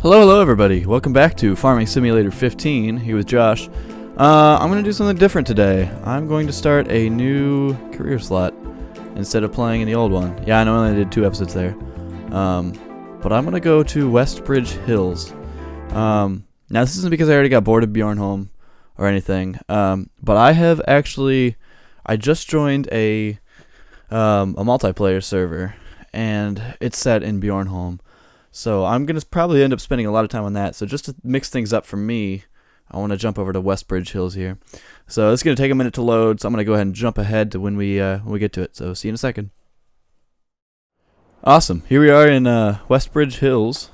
Hello everybody. Welcome back to Farming Simulator 15, here with Josh. I'm going to do something different today. I'm going to start a new career slot instead of playing in the old one. Yeah, I know I only did 2 episodes there. But I'm going to go to Westbridge Hills. Now this isn't because I already got bored of Bjornholm or anything. But I just joined a multiplayer server, and it's set in Bjornholm. So I'm going to probably end up spending a lot of time on that. So just to mix things up for me, I want to jump over to Westbridge Hills here. So it's going to take a minute to load, so I'm going to go ahead and jump ahead to when we get to it. So see you in a second. Awesome. Here we are in Westbridge Hills.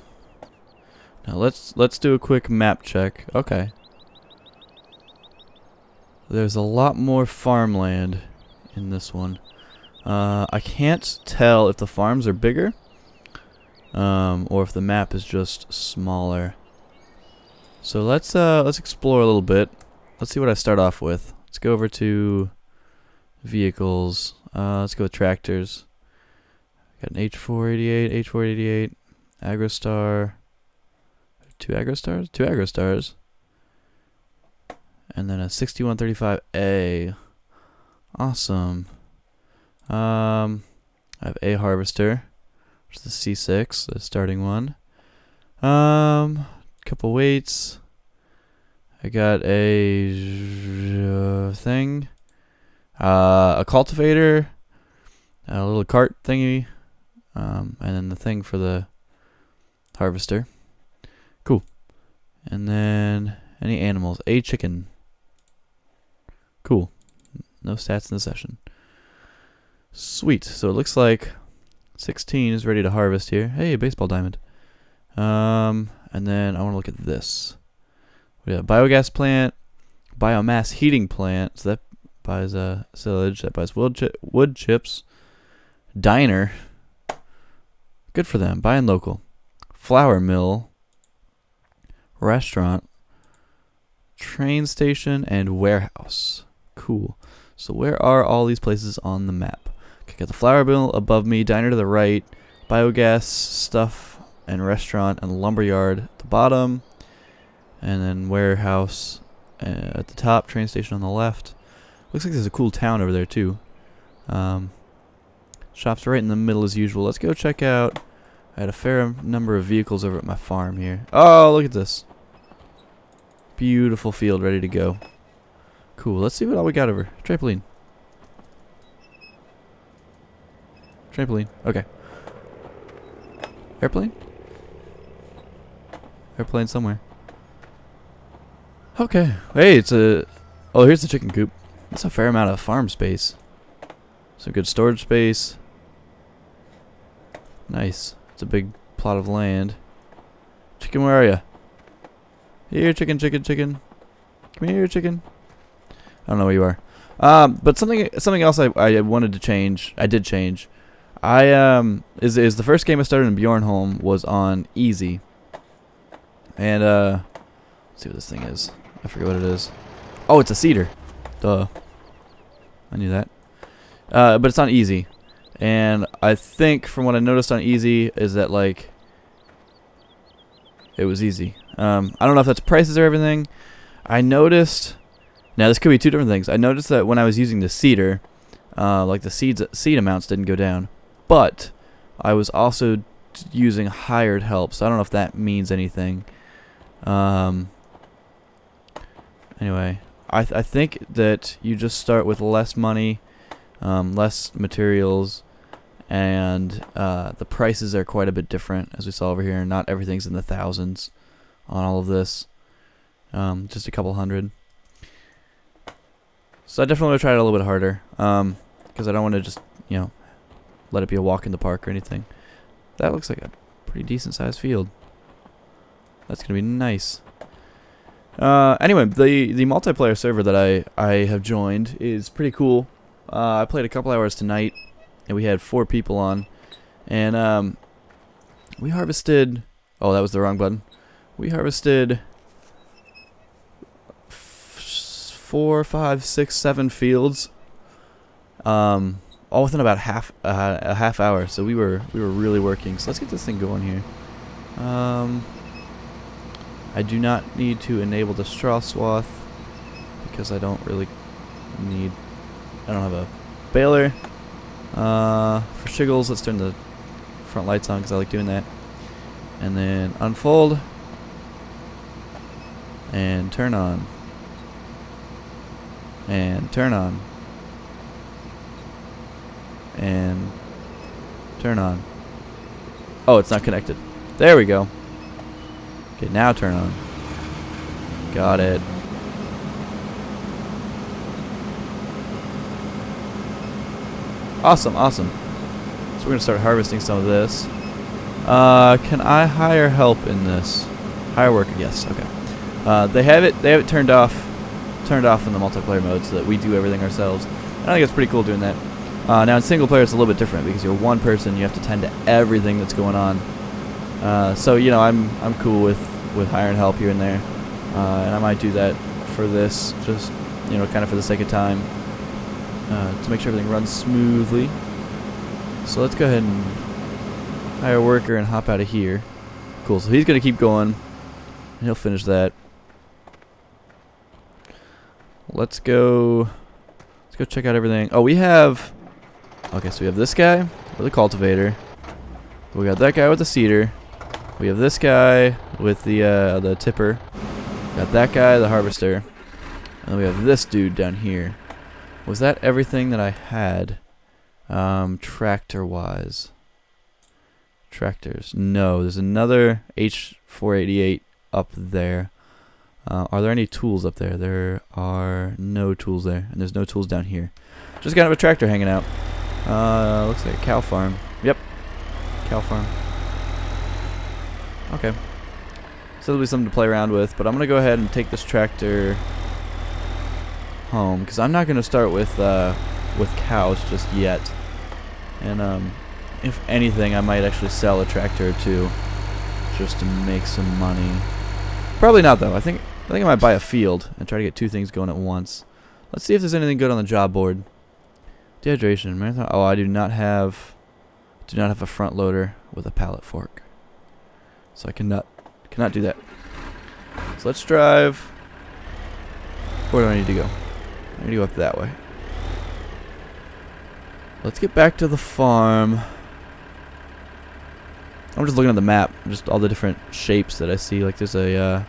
Now let's do a quick map check. Okay. There's a lot more farmland in this one. I can't tell if the farms are bigger. Or if the map is just smaller. So let's explore a little bit. Let's see what I start off with. Let's go over to vehicles. Let's go with tractors. Got an H488, H488, AgroStar. 2 AgroStars? 2 AgroStars. And then a 6135A. Awesome. I have a harvester. There's the C6, the starting one. Couple weights. I got a thing. A cultivator. A little cart thingy. And then the thing for the harvester. Cool. And then any animals. A chicken. Cool. No stats in the session. Sweet. So it looks like 16 is ready to harvest here. Hey, baseball diamond. And then I want to look at this. We have a biogas plant, biomass heating plant. So that buys silage. That buys wood chips. Diner. Good for them. Buying local. Flour mill. Restaurant. Train station and warehouse. Cool. So where are all these places on the map? Got the flour mill above me, diner to the right, biogas stuff and restaurant and lumberyard at the bottom, and then warehouse at the top, train station on the left. Looks like there's a cool town over there too. Shops right in the middle as usual. Let's go check out. I had a fair number of vehicles over at my farm here. Oh, look at this. Beautiful field ready to go. Cool. Let's see what all we got over. Trampoline. Trampoline. Okay. Airplane? Airplane somewhere. Okay. Hey, it's a... Oh, here's the chicken coop. That's a fair amount of farm space. Some good storage space. Nice. It's a big plot of land. Chicken, where are you? Here, chicken, chicken, chicken. Come here, chicken. I don't know where you are. But something else I wanted to change. I did change. Is the first game I started in Bjornholm was on easy. And let's see what this thing is. I forget what it is. Oh, it's a cedar. Duh. I knew that. But it's on easy. And I think from what I noticed on easy is that like it was easy. I don't know if that's prices or everything. I noticed. Now this could be 2 different things. I noticed that when I was using the cedar, like the seed amounts didn't go down. But I was also using hired help, so I don't know if that means anything. Anyway, I think that you just start with less money, less materials, and the prices are quite a bit different, as we saw over here. Not everything's in the thousands on all of this, just a couple hundred. So I definitely want to try it a little bit harder, because I don't want to just, let it be a walk in the park or anything. That looks like a pretty decent sized field. That's gonna be nice. Anyway, the multiplayer server that I have joined is pretty cool. I played a couple hours tonight, and we had 4 people on, and we harvested. Oh, that was the wrong button. We harvested 4, 5, 6, 7 fields. All within about a half hour. So we were really working. So let's get this thing going here. I do not need to enable the straw swath because I don't really need. I don't have a baler. For shiggles, let's turn the front lights on because I like doing that. And then unfold and turn on and turn on and turn on. Oh, it's not connected. There we go. Okay, now turn on. Got it. Awesome, awesome. So we're gonna start harvesting some of this. Can I hire help in this? Hire worker, yes, okay. They have it turned off in the multiplayer mode so that we do everything ourselves. I think it's pretty cool doing that. Now in single player it's a little bit different because you're one person, you have to tend to everything that's going on. So you know, I'm cool with hiring help here and there. And I might do that for this, just you know, kind of for the sake of time. To make sure everything runs smoothly. So let's go ahead and hire a worker and hop out of here. Cool, so he's gonna keep going. And he'll finish that. Let's go check out everything. Oh, we have, okay, so we have this guy with a cultivator. We got that guy with the seeder. We have this guy with the tipper. Got that guy, the harvester. And then we have this dude down here. Was that everything that I had? Tractor-wise. Tractors. No, there's another H488 up there. Are there any tools up there? There are no tools there. And there's no tools down here. Just kind of a tractor hanging out. Looks like a cow farm. Yep. Cow farm. Okay. So there'll be something to play around with. But I'm going to go ahead and take this tractor home, because I'm not going to start with cows just yet. And if anything, I might actually sell a tractor or two just to make some money. Probably not though. I think I might buy a field and try to get two things going at once. Let's see if there's anything good on the job board. Dehydration, marathon. Oh, I do not have a front loader with a pallet fork, so I cannot do that. So let's drive. Where do I need to go? I need to go up that way. Let's get back to the farm. I'm just looking at the map, just all the different shapes that I see. Like there's a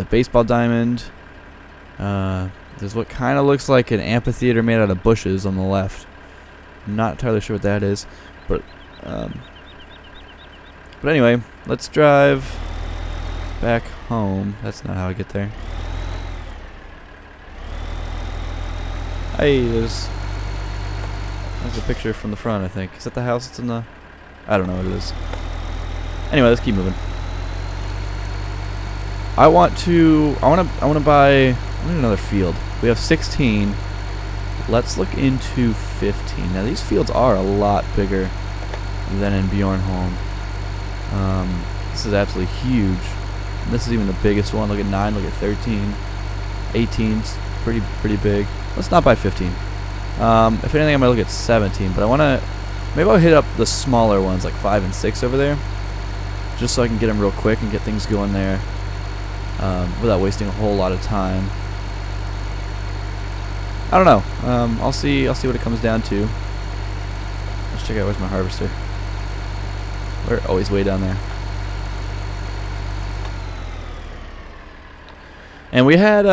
baseball diamond. There's what kind of looks like an amphitheater made out of bushes on the left. I'm not entirely sure what that is, but anyway, let's drive back home. That's not how I get there. Hey, there's a picture from the front, I think. Is that the house that's in the... I don't know what it is. Anyway, let's keep moving. I want to buy... I need another field. We have 16. Let's look into 15. Now, these fields are a lot bigger than in Bjornholm. This is absolutely huge. This is even the biggest one. Look at 9, look at 13. 18's pretty big. Let's not buy 15. If anything, I might look at 17. But I want to... Maybe I'll hit up the smaller ones, like 5 and 6 over there. Just so I can get them real quick and get things going there. Without wasting a whole lot of time. I don't know. I'll see what it comes down to. Let's check out where's my harvester. Oh, he's way down there. And we had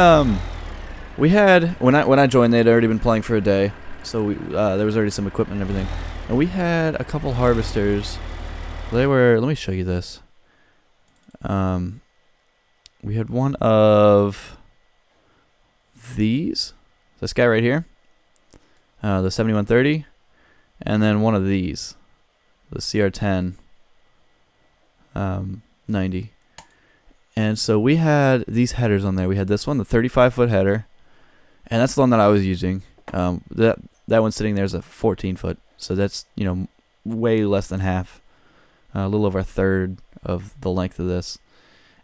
when I joined, they'd already been playing for a day, so there was already some equipment and everything. And we had a couple harvesters. They were. Let me show you this. We had one of these. This guy right here, the 7130, and then one of these, the CR10 90. And so we had these headers on there. We had this one, the 35-foot header, and that's the one that I was using. That one sitting there is a 14-foot, so that's, you know, way less than half, a little over a third of the length of this.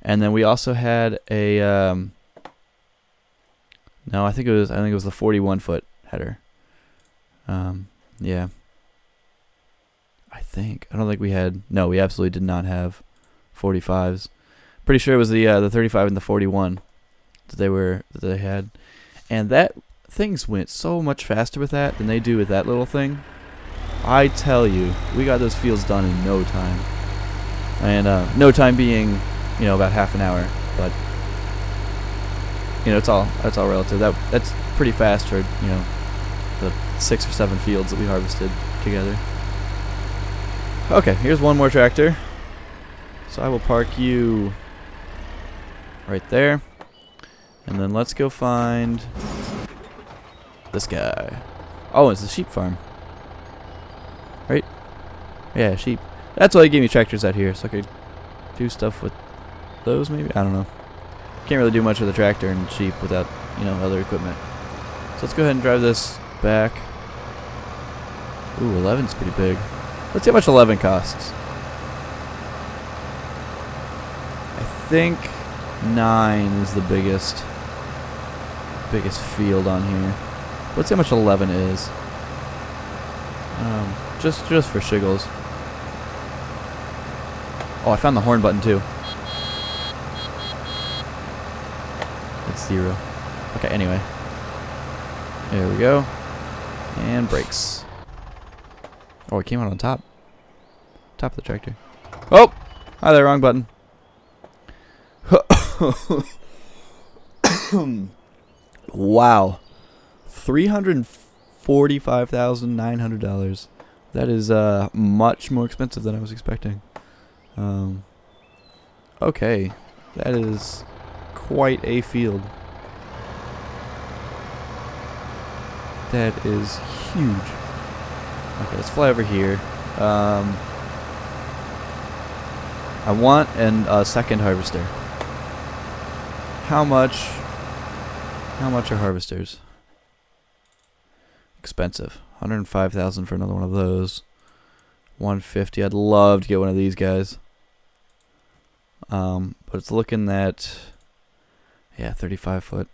And then we also had a no, I think it was the 41-foot header. Yeah. I don't think we had. No, we absolutely did not have 45s. Pretty sure it was the 35 and the 41 that they had, and that things went so much faster with that than they do with that little thing. I tell you, we got those fields done in no time, and no time being, about half an hour. But that's all relative. That's pretty fast for the 6 or 7 fields that we harvested together. Okay, here's one more tractor. So I will park you right there. And then let's go find this guy. Oh, it's the sheep farm. Right? Yeah, sheep. That's why they gave me tractors out here, so I could do stuff with those maybe? I don't know. Can't really do much with a tractor and sheep without, other equipment. So let's go ahead and drive this back. Ooh, 11's pretty big. Let's see how much 11 costs. I think 9 is the biggest field on here. Let's see how much 11 is. Just for shiggles. Oh, I found the horn button too. It's 0. Okay, anyway. There we go. And brakes. Oh, it came out on top. Top of the tractor. Oh! Hi there, wrong button. Wow. $345,900. That is much more expensive than I was expecting. Okay. That is quite a field. That is huge. Okay, let's fly over here. I want a second harvester. How much are harvesters? Expensive. 105,000 for another one of those. 150. I'd love to get one of these guys. But it's looking at 35 foot.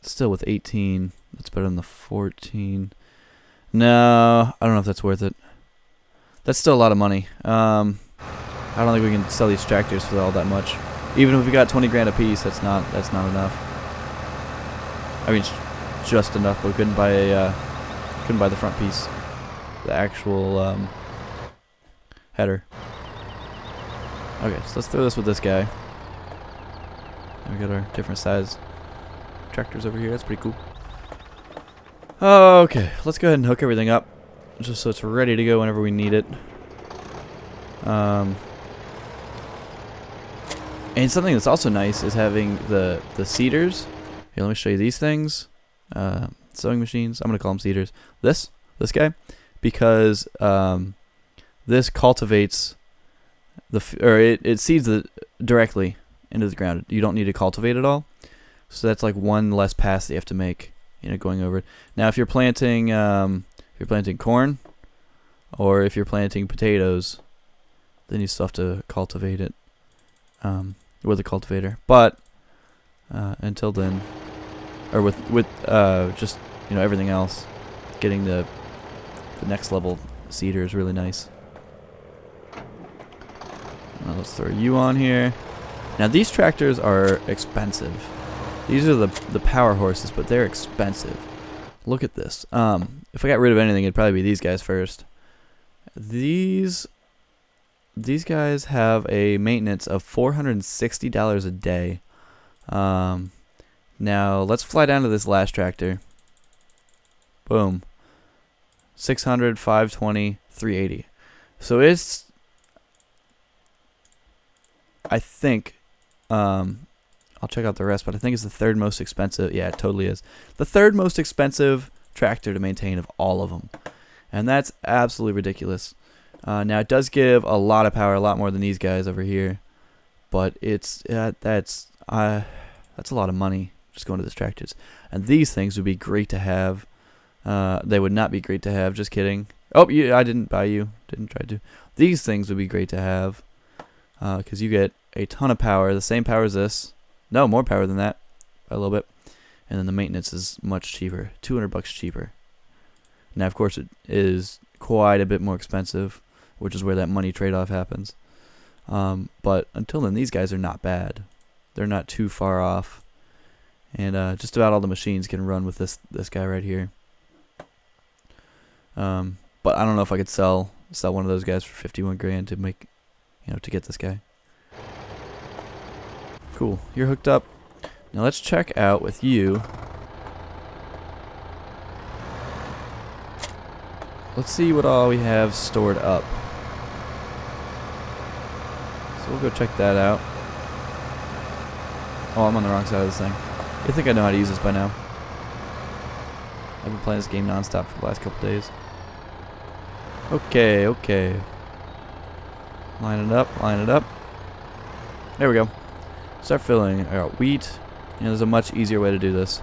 Still with 18. That's better than the 14. No, I don't know if that's worth it. That's still a lot of money. I don't think we can sell these tractors for all that much. Even if we got 20 grand a piece, that's not enough. I mean, just enough, but we couldn't buy the front piece, the actual header. Okay, so let's throw this with this guy. And we got our different size tractors over here. That's pretty cool. Okay, let's go ahead and hook everything up, just so it's ready to go whenever we need it. And something that's also nice is having the seeders. Here, let me show you these things. Sewing machines. I'm gonna call them seeders. This guy, because this cultivates it seeds it directly into the ground. You don't need to cultivate it all. So that's like one less pass that you have to make, going over it. Now, if you're planting corn, or if you're planting potatoes, then you still have to cultivate it with a cultivator. But until then, or with just everything else, getting the next level seeder is really nice. Now let's throw you on here. Now these tractors are expensive. These are the power horses, but they're expensive. Look at this. If I got rid of anything, it'd probably be these guys first. These guys have a maintenance of $460 a day. Now let's fly down to this last tractor. Boom. 600, 520, 380. So it's, I think, I'll check out the rest, but I think it's the third most expensive. Yeah, it totally is. The third most expensive tractor to maintain of all of them. And that's absolutely ridiculous. Now, it does give a lot of power, a lot more than these guys over here. But that's a lot of money just going to these tractors. And these things would be great to have. They would not be great to have. Just kidding. Oh, I didn't buy you. Didn't try to. These things would be great to have. Because you get a ton of power. The same power as this. No, more power than that. By a little bit. And then the maintenance is much cheaper. $200 cheaper. Now, of course, it is quite a bit more expensive, which is where that money trade-off happens. But until then, these guys are not bad. They're not too far off. And just about all the machines can run with this guy right here. But I don't know if I could sell one of those guys for 51 grand to make, to get this guy. Cool. You're hooked up. Now let's check out with you. Let's see what all we have stored up. So we'll go check that out. Oh, I'm on the wrong side of this thing. I think I know how to use this by now. I've been playing this game non-stop for the last couple days. Okay. Line it up. There we go. Start filling. I got wheat. There's a much easier way to do this.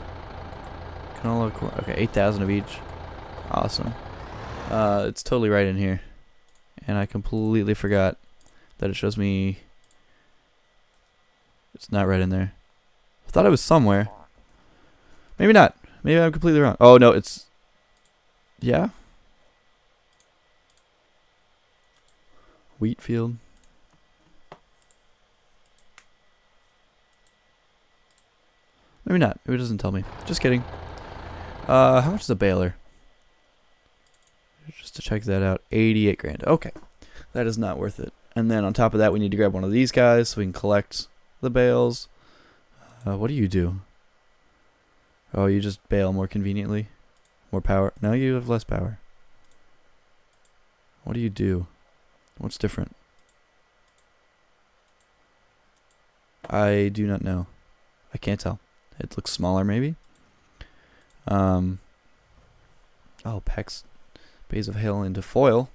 Canola, corn. Okay, 8,000 of each. Awesome. It's totally right in here. And I completely forgot that it shows me... It's not right in there. I thought it was somewhere. Maybe not. Maybe I'm completely wrong. Oh, no, it's... Yeah? Wheat field. Maybe not. Maybe it doesn't tell me. Just kidding. How much is a baler? Just to check that out. 88 grand. Okay. That is not worth it. And then on top of that, we need to grab one of these guys so we can collect the bales. What do you do? Oh, you just bale more conveniently? More power? No, you have less power. What do you do? What's different? I do not know. I can't tell. It looks smaller, maybe. Oh, packs bays of hail into foil.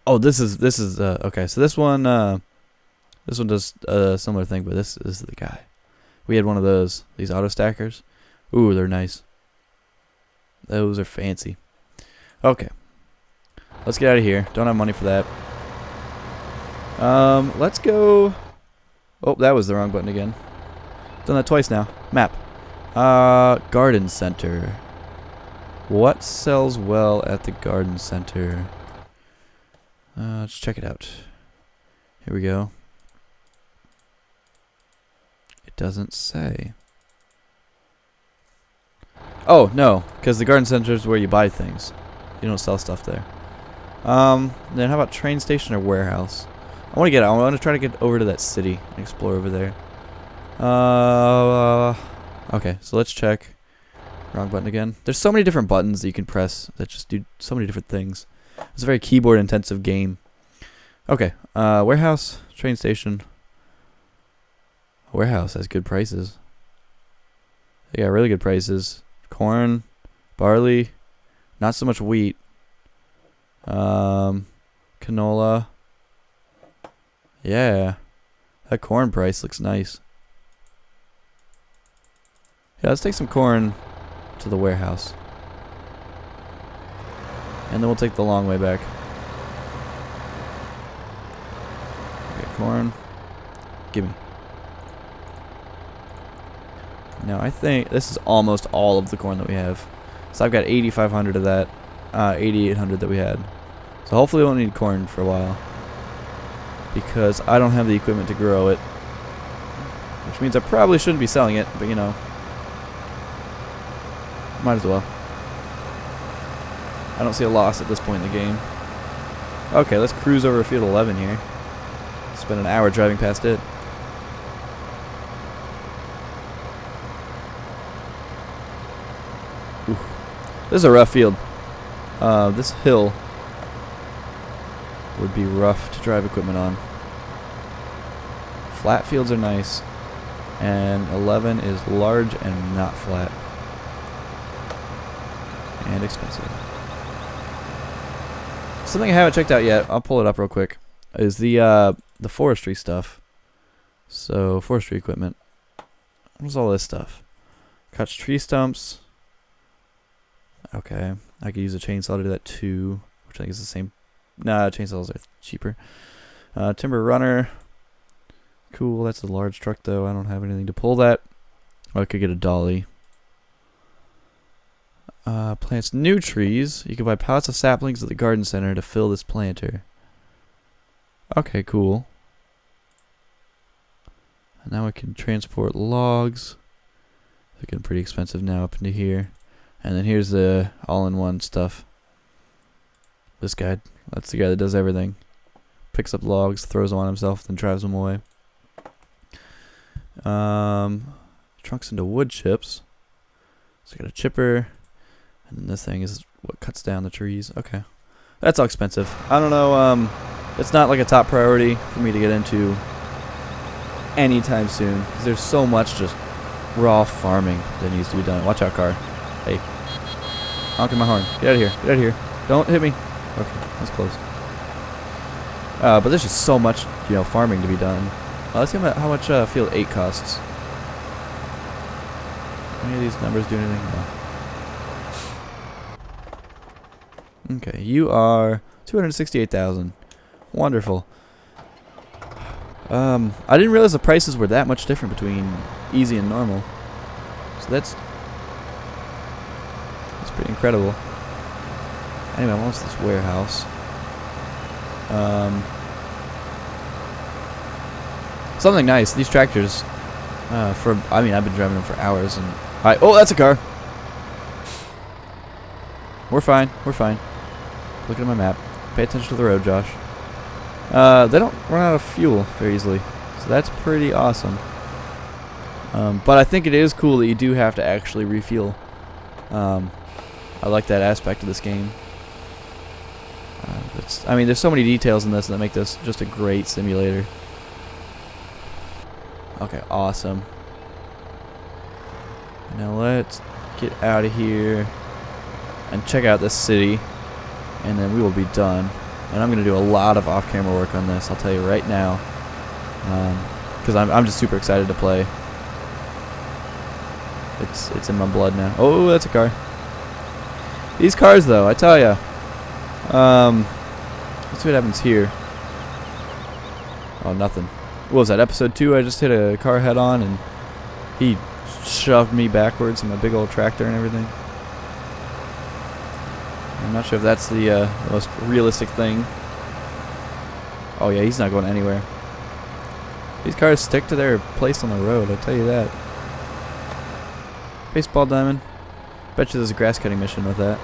Oh, this is okay. So this one does a similar thing, but this is the guy. We had one of these auto stackers. Ooh, they're nice. Those are fancy. Okay, let's get out of here. Don't have money for that. Let's go. Oh, that was the wrong button again. Done that twice now. Map. Garden center. What sells well at the garden center? Let's check it out. Here we go. It doesn't say. Oh, no, because the garden center is where you buy things. You don't sell stuff there. Then how about train station or warehouse? I want to try to get over to that city and explore over there. Okay, so let's check. Wrong button again. There's so many different buttons that you can press that just do so many different things. It's a very keyboard intensive game. Okay, warehouse, train station. Warehouse has good prices. They got really good prices. Corn, barley, not so much wheat. Canola. Yeah, that corn price looks nice. Yeah, let's take some corn to the warehouse. And then we'll take the long way back. Okay, corn. Gimme. Now I think this is almost all of the corn that we have. So I've got 8,500 of that. 8,800 that we had. So hopefully we won't need corn for a while. Because I don't have the equipment to grow it. Which means I probably shouldn't be selling it, but might as well. I don't see a loss at this point in the game. Okay, let's cruise over field 11 here. Spend an hour driving past it. Oof. This is a rough field. This hill would be rough to drive equipment on. Flat fields are nice. And 11 is large and not flat. And expensive. Something I haven't checked out yet, I'll pull it up real quick, is the forestry stuff. So, forestry equipment. What's all this stuff? Cuts tree stumps. Okay. I could use a chainsaw to do that too, which I think is the same. Nah, chainsaws are cheaper. Timber runner. Cool, that's a large truck though. I don't have anything to pull that. Oh, I could get a dolly. Plants new trees. You can buy pallets of saplings at the garden center to fill this planter. Okay, cool. And now we can transport logs. They're getting pretty expensive now up into here. And then here's the all-in-one stuff. This guy. That's the guy that does everything. Picks up logs, throws them on himself, then drives them away. Trunks into wood chips. So I got a chipper. And then this thing is what cuts down the trees. Okay. That's all expensive. I don't know, it's not like a top priority for me to get into anytime soon. Because there's so much just raw farming that needs to be done. Watch out, car. Hey. Honking my horn. Get out of here. Get out of here. Don't hit me. Okay, that's close. But there's just so much, farming to be done. Let's see how much Field 8 costs. Any of these numbers do anything? No. Okay, you are 268,000. Wonderful. I didn't realize the prices were that much different between easy and normal. So that's pretty incredible. Anyway, I want this warehouse. Something nice. These tractors. I've been driving them for hours, and oh, that's a car. We're fine. We're fine. Looking at my map. Pay attention to the road, Josh. They don't run out of fuel very easily, so that's pretty awesome. But I think it is cool that you do have to actually refuel. I like that aspect of this game. There's so many details in this that make this just a great simulator. Okay, awesome. Now let's get out of here and check out this city, and then we will be done. And I'm going to do a lot of off-camera work on this, I'll tell you right now. Because I'm just super excited to play. It's in my blood now. Oh, that's a car. These cars, though, I tell ya. Let's see what happens here. Oh, nothing. What was that, episode 2? I just hit a car head on, and he shoved me backwards in my big old tractor and everything. I'm not sure if that's the most realistic thing. Oh yeah, he's not going anywhere. These cars stick to their place on the road, I'll tell you that. Baseball diamond. Bet you there's a grass cutting mission with that.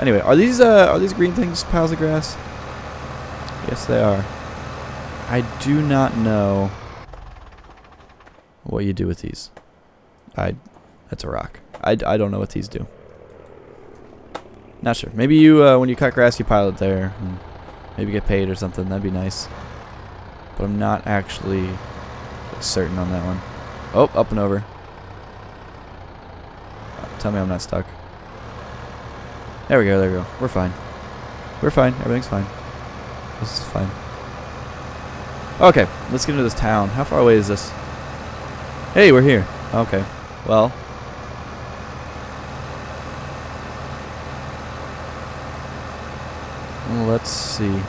Anyway, are these green things piles of grass? Yes, they are. I do not know what you do with these. That's a rock. I don't know what these do. Not sure. Maybe you, when you cut grass, you pile it there. And maybe get paid or something. That'd be nice. But I'm not actually certain on that one. Oh, up and over. Tell me I'm not stuck. There we go, there we go. We're fine. We're fine. Everything's fine. This is fine. Okay, let's get into this town. How far away is this? Hey, we're here. Okay. Well. Let's see.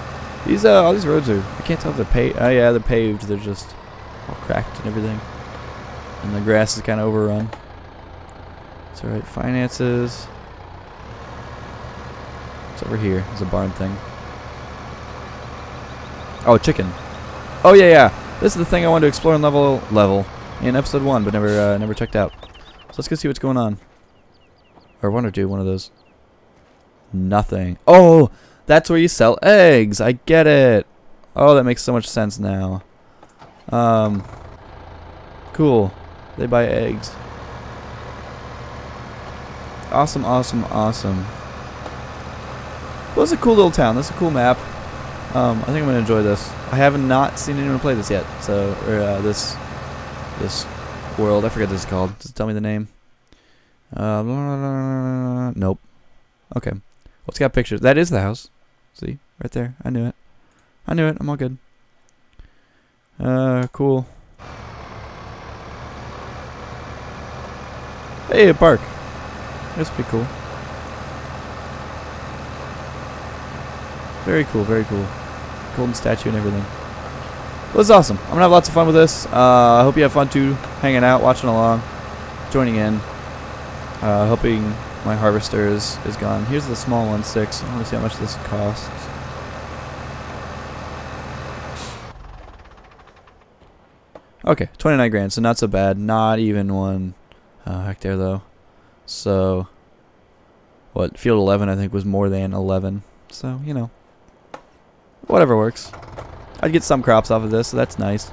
These all these roads are, I can't tell if they're paved. Oh yeah, they're paved. They're just all cracked and everything. And the grass is kind of overrun. It's alright. Finances. It's over here. There's a barn thing. Oh, chicken. Oh yeah, yeah. This is the thing I wanted to explore in level in episode 1, but never checked out. So let's go see what's going on. Or one or two, one of those. Nothing. Oh, that's where you sell eggs. I get it. Oh, that makes so much sense now. Cool. They buy eggs. Awesome, awesome, awesome. Well, it's a cool little town. That's a cool map. I think I'm gonna enjoy this. I have not seen anyone play this yet. So, this world. I forget what this is called. Just tell me the name. Nope. Okay. Well, it's got pictures. That is the house. See? Right there. I knew it. I knew it. I'm all good. Cool. Hey, a park. That's pretty cool. Very cool, very cool. Golden statue and everything. Well, this is awesome. I'm going to have lots of fun with this. I hope you have fun too, hanging out, watching along, joining in. Hoping my harvester is gone. Here's the small one, 6. I want to see how much this costs. Okay, 29 grand, so not so bad. Not even 1 hectare though. So, what, field 11 I think was more than 11. So, you know, whatever works. I'd get some crops off of this, so that's nice.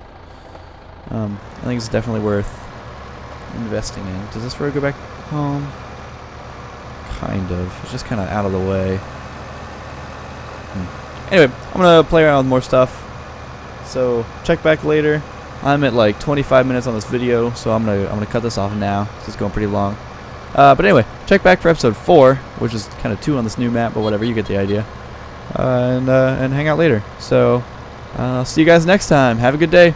I think it's definitely worth investing in. Does this road go back home? Kind of. It's just kind of out of the way. Anyway, I'm going to play around with more stuff. So, check back later. I'm at like 25 minutes on this video, so I'm gonna cut this off now. This is going pretty long. But anyway, check back for episode 4, which is kind of 2 on this new map, but whatever, you get the idea. And hang out later. So, I'll see you guys next time. Have a good day.